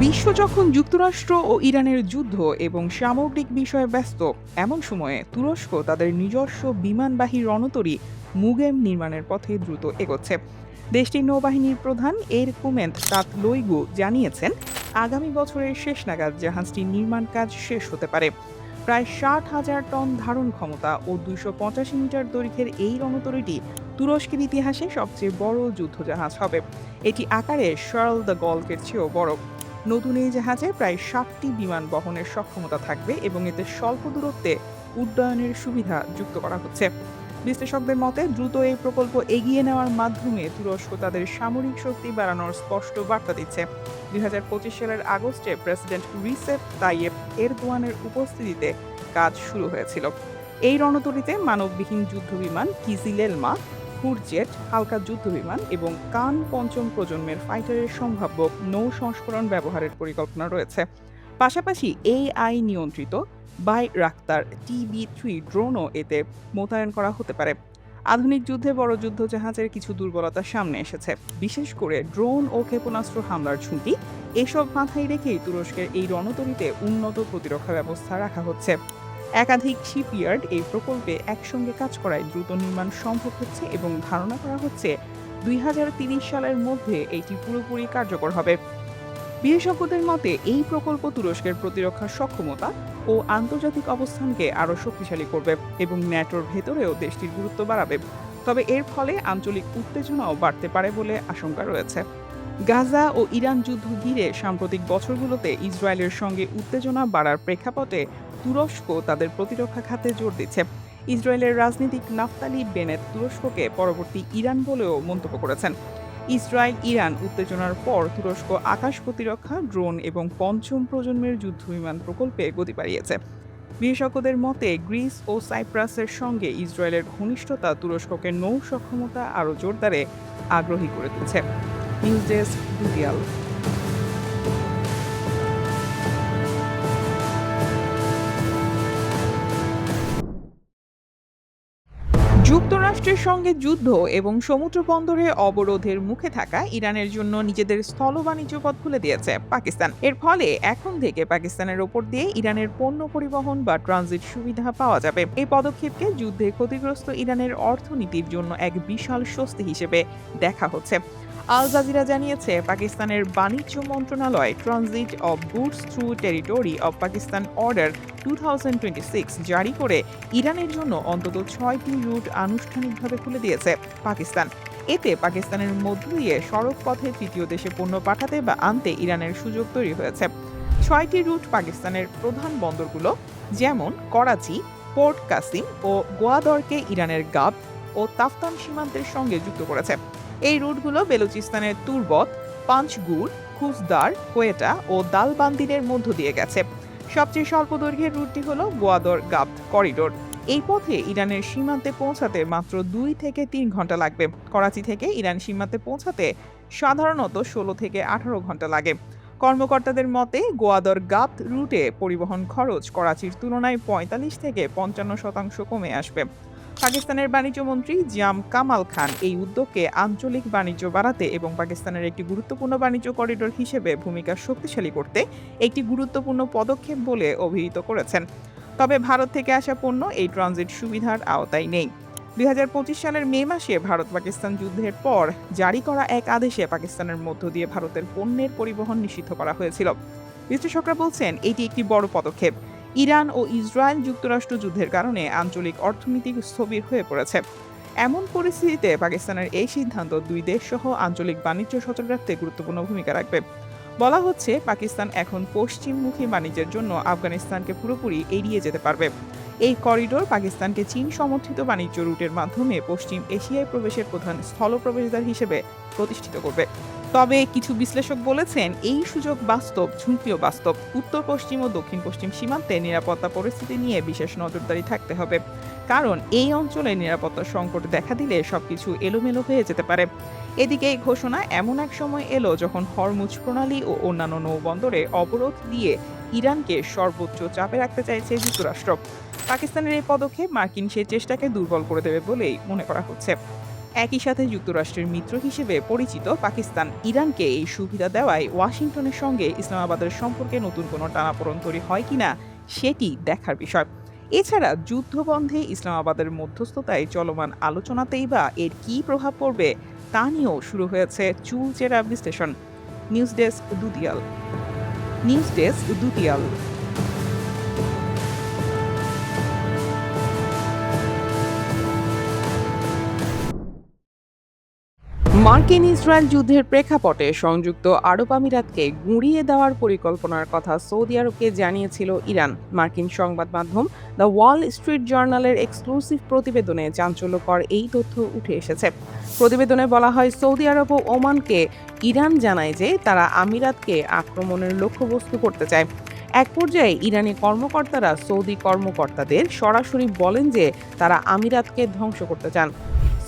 বিশ্ব যখন যুক্তরাষ্ট্র ও ইরানের যুদ্ধ এবং সামগ্রিক বিষয়ে ব্যস্ত, এমন সময়ে তুরস্ক তাদের নিজস্ব বিমানবাহী রণতরী মুগেম নির্মাণের পথে দ্রুত এগোচ্ছে। দেশটির নৌবাহিনীর প্রধান এরকুমেন্ট তাতলইগু জানিয়েছেন, আগামী বছরের শেষ নাগাদ জাহাজটির নির্মাণ কাজ শেষ হতে পারে। প্রায় 60,000 টন ধারণ ক্ষমতা ও 285 মিটার দৈর্ঘ্যের এই রণতরীটি তুরস্কের ইতিহাসে সবচেয়ে বড় যুদ্ধজাহাজ হবে। এটি আকারে শার্ল দ্য গল্ফের চেয়েও বড়। নতুন এই জাহাজে প্রায় 60টি বিমান বহনের সক্ষমতা থাকবে এবং এতে স্বল্প দূরত্বে উড্ডয়নের সুবিধা যুক্ত করা হচ্ছে। বিশ্লেষকদের মতে, দ্রুত এই প্রকল্প এগিয়ে নেওয়ার মাধ্যমে তুরস্ক তাদের সামরিক শক্তি বাড়ানোর স্পষ্ট বার্তা দিচ্ছে। 2025 সালের আগস্টে প্রেসিডেন্ট রিসেপ তাইয়েপ এরদোয়ানের উপস্থিতিতে কাজ শুরু হয়েছিল। এই রণতরীতে মানববিহীন যুদ্ধবিমান কিজিলেলমা, হুরজেট, হালকা যুদ্ধবিমান এবং কান পঞ্চম প্রজন্মের ফাইটারের সম্ভাব্য নৌ সংস্করণ ব্যবহারের পরিকল্পনা রয়েছে। পাশাপাশি এআই নিয়ন্ত্রিত বাইরাক্তার TB3 ড্রোনও এতে মোতায়েন করা হতে পারে। আধুনিক যুদ্ধে বড় যুদ্ধজাহাজের কিছু দুর্বলতা সামনে এসেছে, বিশেষ করে ড্রোন ও ক্ষেপণাস্ত্র হামলার ঝুঁকি। এসব মাথায় রেখেই তুরস্কের এই রণতরীতে উন্নত প্রতিরক্ষা ব্যবস্থা রাখা হচ্ছে। একাধিক শিপইয়ার্ড এই প্রকল্পে একসঙ্গে কাজ করায় দ্রুত নির্মাণ সম্ভব হচ্ছে এবং ধারণা করা হচ্ছে 2030 সালের মধ্যে এটি পুরোপুরি কার্যকর হবে। বিশেষজ্ঞদের মতে, এই প্রকল্প তুরস্কের প্রতিরক্ষা সক্ষমতা ও আন্তর্জাতিক অবস্থানকে আরও শক্তিশালী করবে এবং ন্যাটোর ভেতরেও দেশটির গুরুত্ব বাড়াবে। তবে এর ফলে আঞ্চলিক উত্তেজনাও বাড়তে পারে বলে আশঙ্কা রয়েছে। গাজা ও ইরান যুদ্ধ ঘিরে সাম্প্রতিক বছরগুলোতে ইসরায়েলের সঙ্গে উত্তেজনা বাড়ার প্রেক্ষাপটে তুরস্ক তাদের প্রতিরক্ষা খাতে জোর দিচ্ছে। ইসরায়েলের রাজনীতিক নাফতালি বেনেট তুরস্ককে পরবর্তী ইরান বলেও মন্তব্য করেছেন। ইসরায়েল ইরান উত্তেজনার পর তুরস্ক আকাশ প্রতিরক্ষা, ড্রোন এবং পঞ্চম প্রজন্মের যুদ্ধবিমান প্রকল্পে গতি বাড়িয়েছে। বিশেষজ্ঞদের মতে, গ্রিস ও সাইপ্রাসের সঙ্গে ইসরায়েলের ঘনিষ্ঠতা তুরস্ককে নৌ সক্ষমতা আরও জোরদারে আগ্রহী করে তুলছে। News desk, Dutiyal. যুক্তরাষ্ট্রের সঙ্গে যুদ্ধ এবং সমুদ্র বন্দরে অবরোধের মুখে থাকা ইরানের জন্য নিজেদের স্থল বাণিজ্য পথ খুলে দিয়েছে পাকিস্তান। এর ফলে এখন থেকে পাকিস্তানের ওপর দিয়ে ইরানের পণ্য পরিবহন বা ট্রানজিট সুবিধা পাওয়া যাবে। এই পদক্ষেপকে যুদ্ধে ক্ষতিগ্রস্ত ইরানের অর্থনীতির জন্য এক বিশাল স্বস্তি হিসেবে দেখা হচ্ছে। আল জাজিরা জানিয়েছে, পাকিস্তানের বাণিজ্য মন্ত্রণালয় transit of goods through territory of Pakistan order 2026 জারি করে ইরানের জন্য অন্তত 6টি রুট আনুষ্ঠানিকভাবে খুলে দিয়েছে পাকিস্তান। এতে পাকিস্তানের মধ্য দিয়ে সড়ক পথে তৃতীয় দেশে পণ্য পাঠাতে বা আনতে ইরানের সুযোগ তৈরি হয়েছে। 6টি রুট পাকিস্তানের প্রধান বন্দরগুলো যেমন করাচি, পোর্ট কাসিম ও গোয়াদরকে ইরানের গাব ও তাফতান সীমান্তের সঙ্গে যুক্ত করেছে। এই রুটগুলো বেলুচিস্তানের তুরবত, পাঞ্চগুর, খুসদার, কোয়েটা ও দালবান্দিনের মধ্য দিয়ে গেছে। সবচেয়ে স্বল্প দৈর্ঘ্যের রুটটি হলো গোয়াদর গাব করিডোর। এই পথে ইরানের সীমান্তে পৌঁছাতে মাত্র 2 থেকে 3 ঘন্টা লাগবে। করাচি থেকে ইরান সীমান্তে পৌঁছাতে সাধারণত 16 থেকে 18 ঘন্টা লাগে। কর্মকর্তাদের মতে, গোয়াদর গাব রুটে পরিবহন খরচ করাচির তুলনায় 45 থেকে 55% কমে আসবে। পাকিস্তানের বাণিজ্যমন্ত্রী জাম কামাল খান এই উদ্যোগকে আঞ্চলিক বাণিজ্য বাড়াতে এবং পাকিস্তানের একটি গুরুত্বপূর্ণ বাণিজ্য করিডোর হিসেবে ভূমিকা শক্তিশালী করতে একটি গুরুত্বপূর্ণ পদক্ষেপ বলে অভিহিত করেছেন। তবে ভারত থেকে আসা পণ্য এই ট্রানজিট সুবিধার আওতায় নেই। 2025 সালের মে মাসে ভারত-পাকিস্তান যুদ্ধের পর জারি করা এক আদেশে পাকিস্তানের মধ্য দিয়ে ভারতের পণ্যের পরিবহন নিষিদ্ধ করা হয়েছিল। বিশ্লেষকরা বলছেন, এটি একটি বড় পদক্ষেপ। ইরান ও ইসরায়েল যুক্তরাষ্ট্র যুদ্ধের কারণে আঞ্চলিক অর্থনীতি স্থবির হয়ে পড়েছে। এমন পরিস্থিতিতে পাকিস্তানের এই সিদ্ধান্ত দুই দেশ সহ আঞ্চলিক বাণিজ্য সচল রাখতে গুরুত্বপূর্ণ ভূমিকা রাখবে। বলা হচ্ছে, পাকিস্তান এখন পশ্চিমমুখী বাণিজ্যের জন্য আফগানিস্তানকে পুরোপুরি এড়িয়ে যেতে পারবে। এই করিডোর পাকিস্তানকে চীন সমর্থিত বাণিজ্য রুটের মাধ্যমে পশ্চিম এশিয়ায় প্রবেশের প্রধান স্থল প্রবেশদ্বার হিসেবে প্রতিষ্ঠিত করবে। তবে কিছু বিশ্লেষক বলেছেন, এই সুযোগ বাস্তব, ঝুঁকিও বাস্তব। উত্তর পশ্চিম ও দক্ষিণ পশ্চিম সীমান্তে নিরাপত্তা পরিস্থিতি নিয়ে বিশেষ নজরদারি থাকতে হবে, কারণ এই অঞ্চলে নিরাপত্তা সংকট দেখা দিলে সবকিছু এলোমেলো হয়ে যেতে পারে। এদিকে এই ঘোষণা এমন এক সময় এলো যখন হরমুজ প্রণালী ও অন্যান্য নৌবন্দরে অবরোধ দিয়ে ইরানকে সর্বোচ্চ চাপে রাখতে চাইছে যুক্তরাষ্ট্র। পাকিস্তানের এই পদক্ষেপ মার্কিন সেই চেষ্টাকে দুর্বল করে দেবে বলেই মনে করা হচ্ছে। একই সাথে যুক্তরাষ্ট্রের মিত্র হিসেবে পরিচিত পাকিস্তান ইরানকে এই সুবিধা দেওয়ায় ওয়াশিংটনের সঙ্গে ইসলামাবাদের সম্পর্কে নতুন কোনো টানাপোড়েন তৈরি হয় কিনা সেটি দেখার বিষয়। এছাড়া যুদ্ধবন্ধে ইসলামাবাদের মধ্যস্থতায় চলমান আলোচনাতেই বা এর কী প্রভাব পড়বে তা নিয়েও শুরু হয়েছে চুলচেরা বিশ্লেষণ। News desk Dutiyal. মার্কিন ইসরায়েল যুদ্ধের প্রেক্ষাপটে সংযুক্ত আরব আমিরাতকে গুঁড়িয়ে দেওয়ার পরিকল্পনার কথা সৌদি আরবকে জানিয়েছিল ইরান। মার্কিন সংবাদ মাধ্যম দ্য ওয়াল স্ট্রিট জার্নালের এক্সক্লুসিভ প্রতিবেদনে চাঞ্চল্যকর এই তথ্য উঠে এসেছে। প্রতিবেদনে বলা হয়, সৌদি আরব ও ওমানকে ইরান জানায় যে তারা আমিরাতকে আক্রমণের লক্ষ্যবস্তু করতে চায়। এক পর্যায়ে ইরানি কর্মকর্তারা সৌদি কর্মকর্তাদের সরাসরি বলেন যে তারা আমিরাতকে ধ্বংস করতে চান।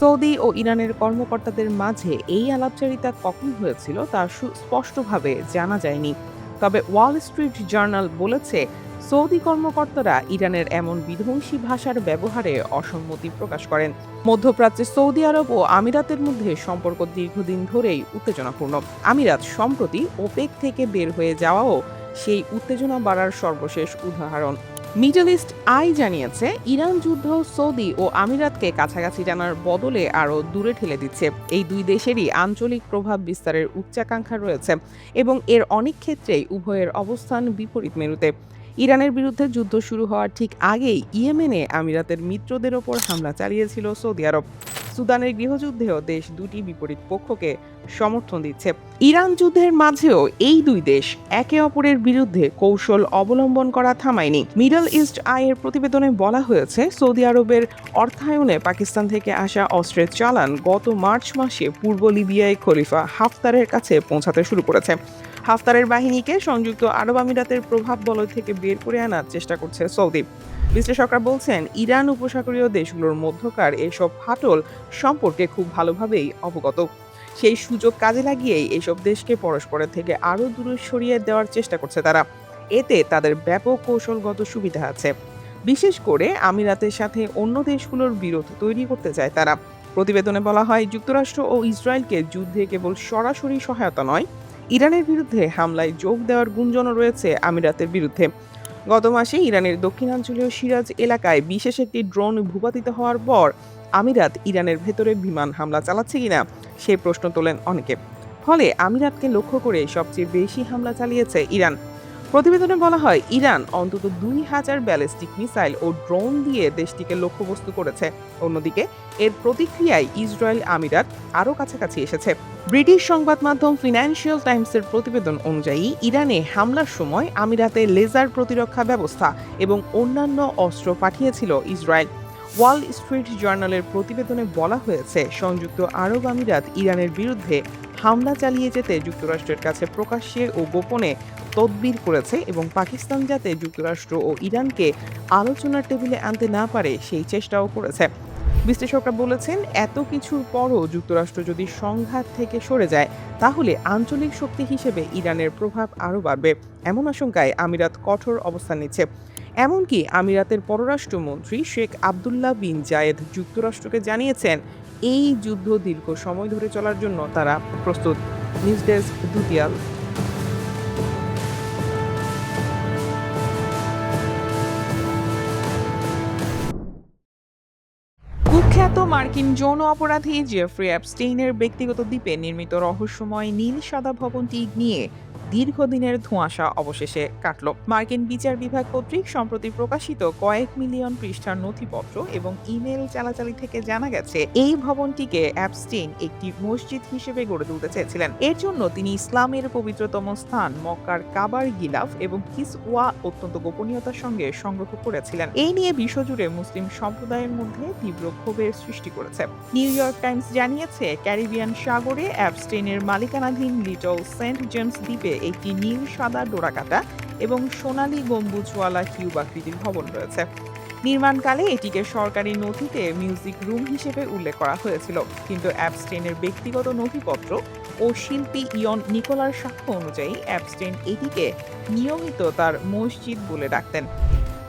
সৌদি ও ইরানের কর্মকর্তাদের মাঝে এই আলাপচারিতা কখন হয়েছিল তা স্পষ্টভাবে জানা যায়নি। তবে ওয়াল স্ট্রিট জার্নাল বলেছে, সৌদি কর্মকর্তারা ইরানের এমন বিধ্বংসী ভাষার ব্যবহারে অসম্মতি প্রকাশ করেন। মধ্যপ্রাচ্যে সৌদি আরব ও আমিরাতের মধ্যে সম্পর্ক দীর্ঘদিন ধরেই উত্তেজনাপূর্ণ। আমিরাত সম্প্রতি ওপেক থেকে বের হয়ে যাওয়াও সেই উত্তেজনা বাড়ার সর্বশেষ উদাহরণ। মিডল ইস্ট আই জানিয়েছে, ইরান যুদ্ধ সৌদি ও আমিরাতকে কাছাকাছি টানার বদলে আরও দূরে ঠেলে দিচ্ছে। এই দুই দেশেরই আঞ্চলিক প্রভাব বিস্তারের উচ্চাকাঙ্ক্ষা রয়েছে এবং এর অনেক ক্ষেত্রেই উভয়ের অবস্থান বিপরীত মেরুতে। ইরানের বিরুদ্ধে যুদ্ধ শুরু হওয়ার ঠিক আগেই ইয়েমেনে আমিরাতের মিত্রদের ওপর হামলা চালিয়েছিল সৌদি আরব। সুদানের গৃহযুদ্ধেও দেশ দুটি বিপরীত পক্ষকে সমর্থন দিচ্ছে। ইরান যুদ্ধের মাঝেও এই দুই দেশ একে অপরের বিরুদ্ধে কৌশল অবলম্বন করা থামায়নি। মিডল ইস্ট আইয়ের প্রতিবেদনে বলা হয়েছে, সৌদি আরবের অর্থায়নে পাকিস্তান থেকে আসা অস্ত্রের চালান গত মার্চ মাসে পূর্ব লিবিয়ায় খলিফা হাফতারের কাছে পৌঁছাতে শুরু করেছে। হাফতারের বাহিনীকে সংযুক্ত আরব আমিরাতের প্রভাব বলয় থেকে বের করে আনার চেষ্টা করছে সৌদি। বিশ্লেষকরা বলছেন, ইরান উপসাগরীয় দেশগুলোর মধ্যকার এসব ফাটল সম্পর্কে খুব ভালোভাবেই অবগত। সেই সুযোগ কাজে লাগিয়েই এসব দেশকে পরস্পরের থেকে আরও দূরে সরিয়ে দেওয়ার চেষ্টা করছে তারা। এতে তাদের ব্যাপক কৌশলগত সুবিধা আছে। বিশেষ করে আমিরাতের সাথে অন্য দেশগুলোর বিরোধ তৈরি করতে চায় তারা। প্রতিবেদনে বলা হয়, যুক্তরাষ্ট্র ও ইসরায়েলকে যুদ্ধে কেবল সরাসরি সহায়তা নয়, ইরানের বিরুদ্ধে হামলায় যোগ দেওয়ার গুঞ্জনও রয়েছে আমিরাতের বিরুদ্ধে। গত মাসে ইরানের দক্ষিণাঞ্চলীয় সিরাজ এলাকায় বিশেষ একটি ড্রোন ভূপাতিত হওয়ার পর আমিরাত ইরানের ভেতরে বিমান হামলা চালাচ্ছে কিনা সে প্রশ্ন তোলেন অনেকে। ফলে আমিরাতকে লক্ষ্য করে সবচেয়ে বেশি হামলা চালিয়েছে ইরান। প্রতিবেদনে বলা হয়, ইরান অন্তত 2000 ব্যালিস্টিক মিসাইল ও ড্রোন দিয়ে দেশটিকে লক্ষ্যবস্তু করেছে। অন্যদিকে এর প্রতিক্রিয়ায় ইসরায়েল আমিরাত আরও কাছাকাছি এসেছে। ব্রিটিশ সংবাদ মাধ্যম ফিনান্সিয়াল টাইমসের প্রতিবেদন অনুযায়ী, ইরানে হামলার সময় আমিরাতে লেজার প্রতিরক্ষা ব্যবস্থা এবং অন্যান্য অস্ত্র পাঠিয়েছিল ইসরায়েল। ওয়াল স্ট্রিট জার্নালের প্রতিবেদনে বলা হয়েছে, সংযুক্ত আরব আমিরাত ইরানের বিরুদ্ধে হামলা চালিয়ে যেতে যুক্তরাষ্ট্রের কাছে প্রকাশ্যে ও গোপনে তদবির করেছে এবং পাকিস্তান যাতে যুক্তরাষ্ট্র ও ইরানকে আলোচনার টেবিলে আনতে না পারে সেই চেষ্টাও করেছে। বিশ্লেষকরা বলেছেন, এত কিছুর পরও যুক্তরাষ্ট্র যদি সংঘাত থেকে সরে যায় তাহলে আঞ্চলিক শক্তি হিসেবে ইরানের প্রভাব আরও বাড়বে। এমন আশঙ্কায় আমিরাত কঠোর অবস্থান নিচ্ছে। এমনকি আমিরাতের পররাষ্ট্রমন্ত্রী শেখ আবদুল্লাহ বিন জায়েদ যুক্তরাষ্ট্রকে জানিয়েছেন, এই যুদ্ধ দীর্ঘ সময় ধরে চলার জন্য তারা প্রস্তুত। News desk Dutiyal. কুখ্যাত মার্কিন যৌন অপরাধী জেফ্রি অ্যাপস্টেইনের ব্যক্তিগত দ্বীপে নির্মিত রহস্যময় নীল সাদা ভবনটি নিয়ে দীর্ঘদিনের ধোঁয়াশা অবশেষে কাটল। মার্কিন বিচার বিভাগ কর্তৃক সম্প্রতি প্রকাশিত কয়েক মিলিয়ন পৃষ্ঠার নথিপত্র এবং ইমেল চালাচালি থেকে জানা গেছে, এই ভবনটিকে অ্যাপস্টেইন একটি মসজিদ হিসেবে গড়ে তুলতে চেয়েছিলেন। এর জন্য তিনি ইসলামের পবিত্রতম স্থান মক্কার কাবার গিলাফ এবং কিসওয়া অত্যন্ত গোপনীয়তার সঙ্গে সংগ্রহ করেছিলেন। এই নিয়ে বিশ্বজুড়ে মুসলিম সম্প্রদায়ের মধ্যে তীব্র ক্ষোভের সৃষ্টি করেছে। নিউ ইয়র্ক টাইমস জানিয়েছে, ক্যারিবিয়ান সাগরে অ্যাপস্টেইনের মালিকানাধীন লিটল সেন্ট জেমস দ্বীপে একটি নীল সাদা ডোরাকাটা এবং সোনালী গম্বুজওয়ালা কিউব আকৃতির ভবন রয়েছে। নির্মাণকালে এটিকে সরকারি নথিতে মিউজিক রুম হিসেবে উল্লেখ করা হয়েছিল, কিন্তু অ্যাপস্টেইনের ব্যক্তিগত নথিপত্র ও শিল্পী ইয়ন নিকোলার সাক্ষ্য অনুযায়ী অ্যাপস্টেইন এটিকে নিয়মিত তার মসজিদ বলে ডাকতেন।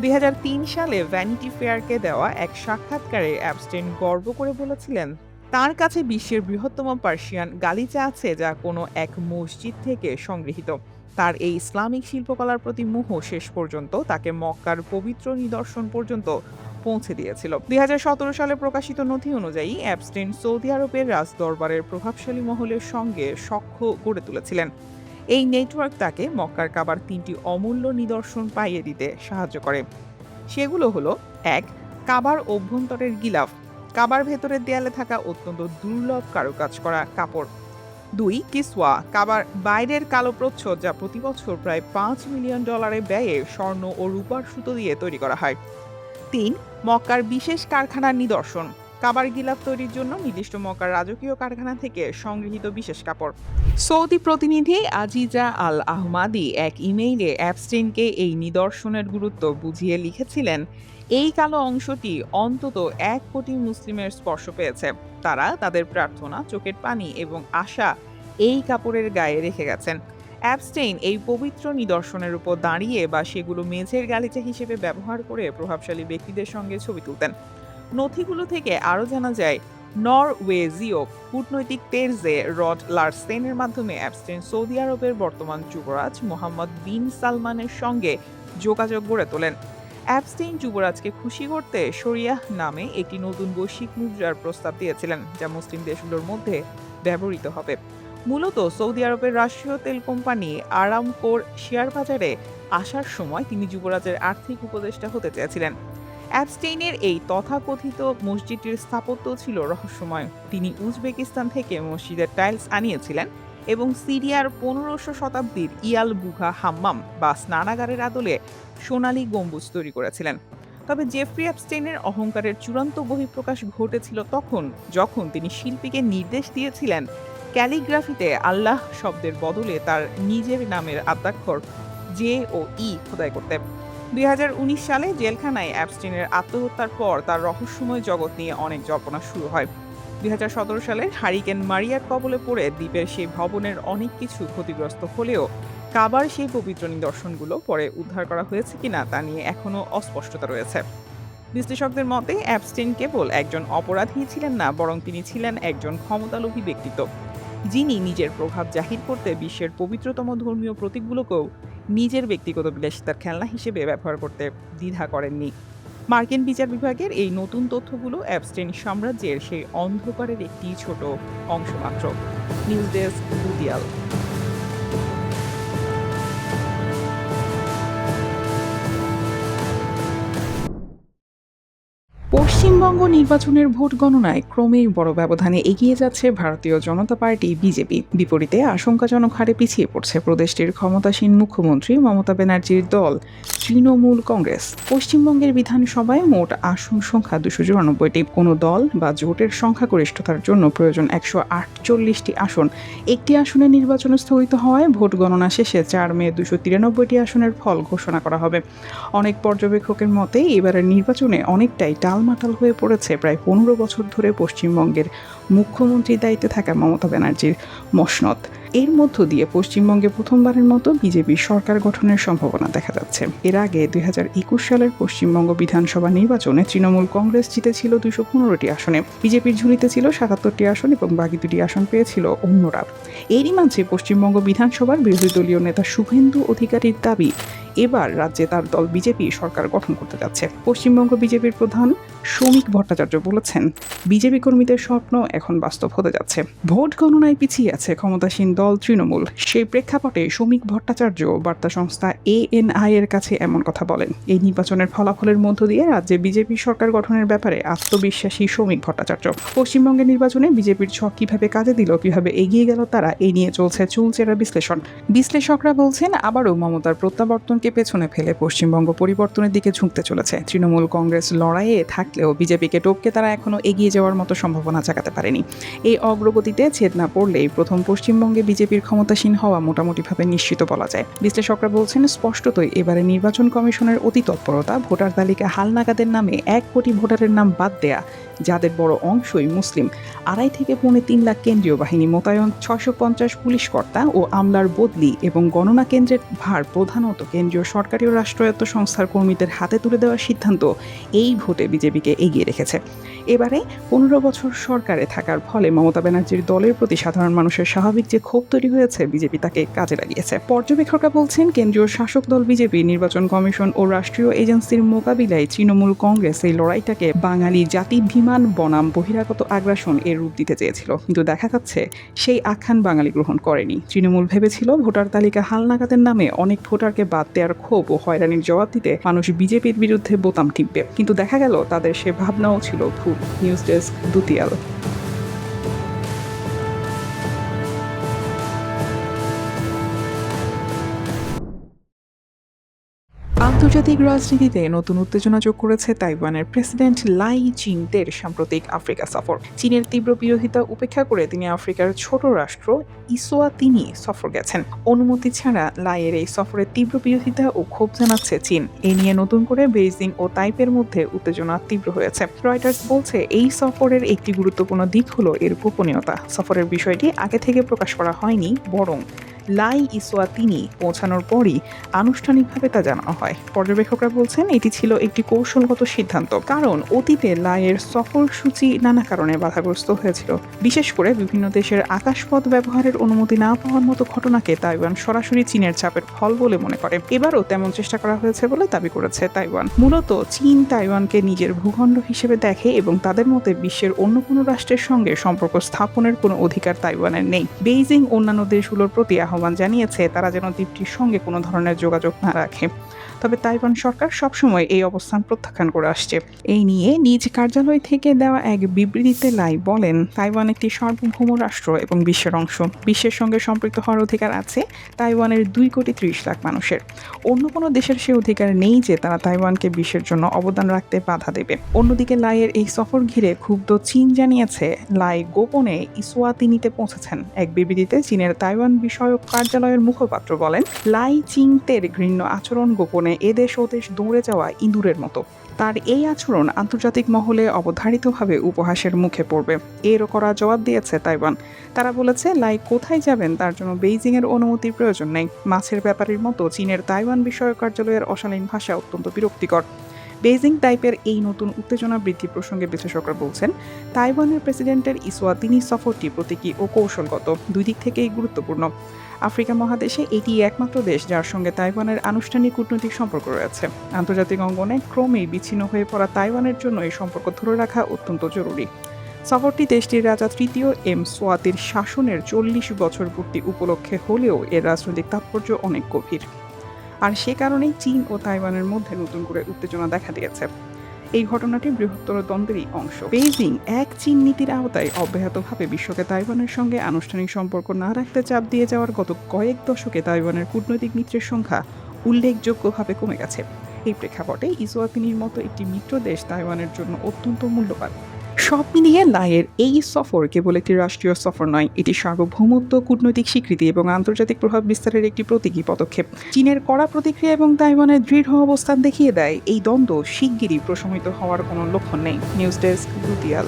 2003 সালে ভ্যানিটি ফেয়ারকে দেওয়া এক সাক্ষাৎকারে অ্যাপস্টেইন গর্ব করে বলেছিলেন, তার কাছে বিশ্বের বৃহত্তম পার্সিয়ান গালিচা আছে যা কোনো এক মসজিদ থেকে সংগৃহীত। তার এই ইসলামিক শিল্পকলার প্রতি মোহ শেষ পর্যন্ত তাকে মক্কার পবিত্র নিদর্শন পর্যন্ত পৌঁছে দিয়েছিল। ২০১৭ সালে প্রকাশিত নথি অনুযায়ী অ্যাপস্টেইন সৌদি আরবের রাজদরবারের প্রভাবশালী মহলের সঙ্গে সখ্য গড়ে তুলেছিলেন। এই নেটওয়ার্ক তাকে মক্কার কাবার ৩টি অমূল্য নিদর্শন পাইয়ে দিতে সাহায্য করে। সেগুলো হলো: ১. কাবার অভ্যন্তরের গিলাফ, কাবার ভেতরের দেয়ালে থাকা অত্যন্ত দুর্লভ কারুকাজ করা কাপড়। ২. কিসওয়া, কাবার বাইরের কালো প্রচ্ছদ যা প্রতি বছর প্রায় $৫ মিলিয়ন ব্যয়ে স্বর্ণ ও রূপার সুতো দিয়ে তৈরি করা হয়। ৩. মক্কার বিশেষ কারখানার নিদর্শন, কাবার গিলাফ তৈরির জন্য নির্দিষ্ট মক্কার রাজকীয় কারখানা থেকে সংগৃহীত বিশেষ কাপড়। সৌদি প্রতিনিধি আজিজা আল আহমাদি এক ইমেইলে অ্যাপস্টেইনকে এই নিদর্শনের গুরুত্ব বুঝিয়ে লিখেছিলেন, এই কালো অংশটি অন্তত ১ কোটি মুসলিমের স্পর্শ পেয়েছে। তারা তাদের প্রার্থনা, চোখের পানি এবং আশা এই কাপড়ের গায়ে রেখে গেছেন। অ্যাপস্টেইন এই পবিত্র নিদর্শনের উপর দাঁড়িয়ে বা সেগুলো মেঝের গালিচা হিসেবে ব্যবহার করে প্রভাবশালী ব্যক্তিদের সঙ্গে ছবি তুলতেন। নথিগুলো থেকে আরও জানা যায়, নরওয়েজীয় কূটনৈতিক তেরজে রড লারসেনের মাধ্যমে অ্যাপস্টেইন সৌদি আরবের বর্তমান যুবরাজ মোহাম্মদ বিন সালমানের সঙ্গে যোগাযোগ গড়ে তোলেন। অ্যাপস্টেইন যুবরাজকে খুশি করতে শরিয়াহ নামে একটি নতুন বৈশ্বিক মুদ্রার প্রস্তাব দিয়েছিলেন, যা মুসলিম দেশগুলোর মধ্যে ব্যবহৃত হবে। মূলত সৌদি আরবের রাষ্ট্রীয় তেল কোম্পানি আরামকোর শেয়ার বাজারে আসার সময় তিনি যুবরাজের আর্থিক উপদেষ্টা হতে চেয়েছিলেন। অ্যাপস্টেইনের এই তথাকথিত মসজিদটির স্থাপত্য ছিল রহস্যময়। তিনি উজবেকিস্তান থেকে মসজিদের টাইলস আনিয়েছিলেন এবং সিরিয়ার ১৫০০ শতাব্দীর ইয়াল বুঘা হাম্মাম বা স্নানাগারের আদলে সোনালী গম্বুজ তৈরি করেছিলেন। তবে জেফ্রি অ্যাপস্টেইনের অহংকারের চূড়ান্ত বহিঃপ্রকাশ ঘটেছিল তখন, যখন তিনি শিল্পীকে নির্দেশ দিয়েছিলেন ক্যালিগ্রাফিতে আল্লাহ শব্দের বদলে তার নিজের নামের আদ্যাক্ষর জে ও ই খোদাই করতে। ২০১৯ সালে জেলখানায় অ্যাপস্টেইনের আত্মহত্যার পর তার রহস্যময় জগৎ নিয়ে অনেক জল্পনা শুরু হয়। ২০১৭ সালের হারিকেন মারিয়ার কবলে পড়ে দ্বীপের সেই ভবনের অনেক কিছু ক্ষতিগ্রস্ত হলেও কাবার সেই পবিত্র নিদর্শনগুলো পরে উদ্ধার করা হয়েছে কিনা তা নিয়ে এখনও অস্পষ্টতা রয়েছে। বিশ্লেষকদের মতে অ্যাপস্টেইন কেবল একজন অপরাধী ছিলেন না, বরং তিনি ছিলেন একজন ক্ষমতালোভী ব্যক্তিত্ব, যিনি নিজের প্রভাব জাহির করতে বিশ্বের পবিত্রতম ধর্মীয় প্রতীকগুলোকেও নিজের ব্যক্তিগত বিলাসিতার খেলনা হিসেবে ব্যবহার করতে দ্বিধা করেননি। মার্কিন বিচার বিভাগের এই নতুন তথ্যগুলো অ্যাপস্টেইন সাম্রাজ্যের সেই অন্ধকারের একটি ছোট অংশ মাত্র। News desk, বুদিয়াল। পশ্চিমবঙ্গ নির্বাচনের ভোট গণনায় ক্রমেই বড় ব্যবধানে এগিয়ে যাচ্ছে ভারতীয় জনতা পার্টি বিজেপি। বিপরীতে আশঙ্কাজনক হারে পিছিয়ে পড়ছে প্রদেশটির ক্ষমতাসীন মুখ্যমন্ত্রী মমতা ব্যানার্জির দল তৃণমূল কংগ্রেস। পশ্চিমবঙ্গের বিধানসভায় মোট আসন সংখ্যা ২৯৪টি। কোনো দল বা জোটের সংখ্যাগরিষ্ঠতার জন্য প্রয়োজন ১৪৮টি আসন। একটি আসনের নির্বাচন স্থগিত হওয়ায় ভোট গণনা শেষে ৪ মে ২৯৩টি আসনের ফল ঘোষণা করা হবে। অনেক পর্যবেক্ষকের মতে এবারের নির্বাচনে অনেকটাই টালমাটাল হয়ে পড়েছে প্রায় ১৫ বছর ধরে পশ্চিমবঙ্গের মুখ্যমন্ত্রীর দায়িত্বে থাকা মমতা ব্যানার্জির মসনদ। এর মধ্য দিয়ে পশ্চিমবঙ্গে প্রথমবারের মতো বিজেপি সরকার গঠনের সম্ভাবনা দেখা যাচ্ছে। এর আগে ২০২১ সালের পশ্চিমবঙ্গ বিধানসভা নির্বাচনে তৃণমূল কংগ্রেস জিতেছিল ২১৫টি আসনে, বিজেপির ঝুলিতে ছিল ৭৭টি আসন এবং বাকি ২টি আসন পেয়েছিল অন্যরা। এরই মাঝে পশ্চিমবঙ্গ বিধানসভার বিরোধী দলীয় নেতা শুভেন্দু অধিকারীর দাবি, এবার রাজ্যে তার দল বিজেপি সরকার গঠন করতে যাচ্ছে। পশ্চিমবঙ্গ বিজেপির প্রধান শ্রমিক ভট্টাচার্য বলেছেন, বিজেপি কর্মীদের স্বপ্ন এখন বাস্তব হতে যাচ্ছে। ভোট গণনায় পিছিয়ে আছে ক্ষমতাসীন দল তৃণমূল। সেই প্রেক্ষাপটে শ্রমিক ভট্টাচার্য বার্তা সংস্থা ANI এর কাছে এমন কথা বলেন। এই নির্বাচনের ফলাফলের মধ্য দিয়ে রাজ্যে বিজেপি সরকার গঠনের ব্যাপারে আত্মবিশ্বাসী শ্রমিক ভট্টাচার্য। পশ্চিমবঙ্গের নির্বাচনে বিজেপির ছক কিভাবে কাজে দিল, কিভাবে এগিয়ে গেল তারা, এই নিয়ে চলছে চুলচেরা বিশ্লেষণ। বিশ্লেষকরা বলছেন, আবারও মমতার প্রত্যাবর্তনকে পেছনে ফেলে পশ্চিমবঙ্গ পরিবর্তনের দিকে ঝুঁকতে চলেছে। তৃণমূল কংগ্রেস লড়াইয়ে থাকলেও বিজেপিকে টপকে তারা এখনও এগিয়ে যাওয়ার মতো সম্ভাবনা জাগাতে পারেনি। এই অগ্রগতিতে ছেদ না পড়লেই প্রথম পশ্চিমবঙ্গে বিজেপির ক্ষমতাসীন হওয়া মোটামুটিভাবে নিশ্চিত বলা যায়। বিশ্লেষকরা বলছেন, স্পষ্টতই এবারে নির্বাচন কমিশনের অতি তৎপরতা, ভোটার তালিকা হালনাগাদের নামে ১ কোটি ভোটারের নাম বাদ দেয়া, যাদের বড় অংশই মুসলিম। 2.5 থেকে 3.5 লাখ কেন্দ্রীয় বাহিনী মোতায়েন, 650 পুলিশ কর্তা ও আমলার বদলি এবং গণনা কেন্দ্রের ভার প্রধানত কেন্দ্রীয় সরকারি ও রাষ্ট্রায়ত্ত সংস্থার কর্মীদের হাতে তুলে দেওয়ার সিদ্ধান্ত এই ভোটে বিজেপিকে এগিয়ে রেখেছে। এবারে 15 বছর সরকারে থাকার ফলে মমতা ব্যানার্জির দলের প্রতি সাধারণ মানুষের স্বাভাবিক যে ক্ষোভ তৈরি হয়েছে, বিজেপি তাকে কাজে লাগিয়েছে। পর্যবেক্ষকরা বলছেন, কেন্দ্রীয় শাসক দল বিজেপি নির্বাচন কমিশন ও রাষ্ট্রীয় এজেন্সির মোকাবিলায় তৃণমূল কংগ্রেস এই লড়াইটাকে বাঙালি জাতিভিমান বনাম বহিরাগত আগ্রাসন এর রূপ দিতে চেয়েছিল, কিন্তু দেখা যাচ্ছে সেই আখ্যান বাঙালি গ্রহণ করেনি। তৃণমূল ভেবেছিল ভোটার তালিকা হালনাগাদের নামে অনেক ভোটারকে বাদ দেওয়ার ক্ষোভ ও হয়রানির জবাব দিতে মানুষ বিজেপির বিরুদ্ধে বোতাম টিপবে, কিন্তু দেখা গেল তাদের সে ভাবনাও ছিল ভুল। News desk, Dutiyal. আন্তর্জাতিক রাজনীতিতে নতুন উত্তেজনা যোগ করেছে তাইওয়ানের প্রেসিডেন্ট লাই চিং-তের সাম্প্রতিক আফ্রিকা সফর। চীনের তীব্র বিরোধিতা উপেক্ষা করে তিনি আফ্রিকার ছোট রাষ্ট্র ইসওয়াতিনি সফর গেছেন। অনুমতি ছাড়া লাইয়ের এই সফরের তীব্র বিরোধিতা ও ক্ষোভ জানাচ্ছে চীন। এ নিয়ে নতুন করে বেইজিং ও তাইপের মধ্যে উত্তেজনা তীব্র হয়েছে। রয়টার্স বলছে, এই সফরের একটি গুরুত্বপূর্ণ দিক হলো এর গোপনীয়তা। সফরের বিষয়টি আগে থেকে প্রকাশ করা হয়নি, বরং লাই ইসওয়াতিনি পৌঁছানোর পরই আনুষ্ঠানিকভাবে তা জানানো হয়। পর্যবেক্ষকরা বলছেন, এটি ছিল একটি কৌশলগত সিদ্ধান্ত, কারণ অতীতে লাইয়ের সফরসূচি নানা কারণে বাধাগ্রস্ত হয়েছিল। বিশেষ করে বিভিন্ন দেশের আকাশপথ ব্যবহারের অনুমতি না পাওয়ার মতো ঘটনাকে তাইওয়ান সরাসরি চীনের চাপের ফল বলে মনে করে। এবারও তেমন চেষ্টা করা হয়েছে বলে দাবি করেছে তাইওয়ান। মূলত চীন তাইওয়ানকে নিজের ভূখণ্ড হিসেবে দেখে এবং তাদের মতে বিশ্বের অন্য কোনো রাষ্ট্রের সঙ্গে সম্পর্ক স্থাপনের কোনো অধিকার তাইওয়ানের নেই। বেইজিং অন্যান্য দেশগুলোর প্রতি আহ্বান জানিয়েছে তারা যেন দ্বীপটির সঙ্গে কোনো ধরনের যোগাযোগ না রাখে। তবে তাইওয়ান সরকার সবসময় এই অবস্থান প্রত্যাখ্যান করে আসছে। এই নিয়ে নিজ কার্যালয় থেকে দেওয়া এক বিবৃতিতে লাই বলেন, তাইওয়ান একটি সার্বভৌম রাষ্ট্র এবং বিশ্বের অংশ। বিশ্বের সঙ্গে সম্পৃক্ত হওয়ার অধিকার আছে তাইওয়ানের 2.30 কোটি মানুষের। অন্য কোনো দেশের সে অধিকার নেই যে তারা তাইওয়ানকে বিশ্বের জন্য অবদান রাখতে বাধা দেবে। অন্যদিকে লাইয়ের এই সফর ঘিরে ক্ষুব্ধ চীন জানিয়েছে, লাই গোপনে ইসওয়াতিনিতে পৌঁছেছেন। এক বিবৃতিতে চীনের তাইওয়ান বিষয়ক কার্যালয়ের মুখপাত্র বলেন, লাই চিং-তের ঘৃণ্য আচরণ গোপনে এদেশ ওদেশ দৌড়ে যাওয়া ইঁদুরের মতো। তার এই আচরণ আন্তর্জাতিক মহলে অবধারিতভাবে উপহাসের মুখে পড়বে। এর কড়া জবাব দিয়েছে তাইওয়ান। তারা বলেছে, লাই কোথায় যাবেন তার জন্য বেইজিংয়ের অনুমতির প্রয়োজন নেই। মাছের ব্যাপারীর মতো চীনের তাইওয়ান বিষয়ক কার্যালয়ের অশালীন ভাষা অত্যন্ত বিরক্তিকর। বেইজিং তাইপের এই নতুন উত্তেজনা বৃদ্ধি প্রসঙ্গে বিশ্লেষকরা বলছেন, তাইওয়ানের প্রেসিডেন্টের ইসওয়াতিনি সফরটি প্রতীকী ও কৌশলগত, দুই দিক থেকেই গুরুত্বপূর্ণ। আফ্রিকা মহাদেশে এটি একমাত্র দেশ যার সঙ্গে তাইওয়ানের আনুষ্ঠানিক কূটনৈতিক সম্পর্ক রয়েছে। আন্তর্জাতিক অঙ্গনে ক্রমেই বিচ্ছিন্ন হয়ে পড়া তাইওয়ানের জন্য এই সম্পর্ক ধরে রাখা অত্যন্ত জরুরি। সফরটি দেশটির রাজা তৃতীয় এম সোয়াতির শাসনের 40 বছর পূর্তি উপলক্ষে হলেও এর রাজনৈতিক তাৎপর্য অনেক গভীর। আর সে কারণেই চীন ও তাইওয়ানের মধ্যে নতুন করে উত্তেজনা দেখা দিয়েছে। এই ঘটনাটি বৃহত্তর দ্বন্দ্বেরই অংশ। বেইজিং এক চীন নীতির আওতায় অব্যাহতভাবে বিশ্বকে তাইওয়ানের সঙ্গে আনুষ্ঠানিক সম্পর্ক না রাখতে চাপ দিয়ে যাওয়ার গত কয়েক দশকে তাইওয়ানের কূটনৈতিক মিত্রের সংখ্যা উল্লেখযোগ্যভাবে কমে গেছে। এই প্রেক্ষাপটে ইসওয়াতিনির মতো একটি মিত্র দেশ তাইওয়ানের জন্য অত্যন্ত মূল্যবান। সব মিলিয়ে লাইয়ের এই সফর কেবল একটি রাষ্ট্রীয় সফর নয়, এটি সার্বভৌমত্ব, কূটনৈতিক স্বীকৃতি এবং আন্তর্জাতিক প্রভাব বিস্তারের একটি প্রতীকী পদক্ষেপ। চীনের কড়া প্রতিক্রিয়া এবং তাইওয়ানের দৃঢ় অবস্থান দেখিয়ে দেয় এই দ্বন্দ্ব শিগগিরই প্রশমিত হওয়ার কোনো লক্ষণ নেই। News desk, দুতিয়াল।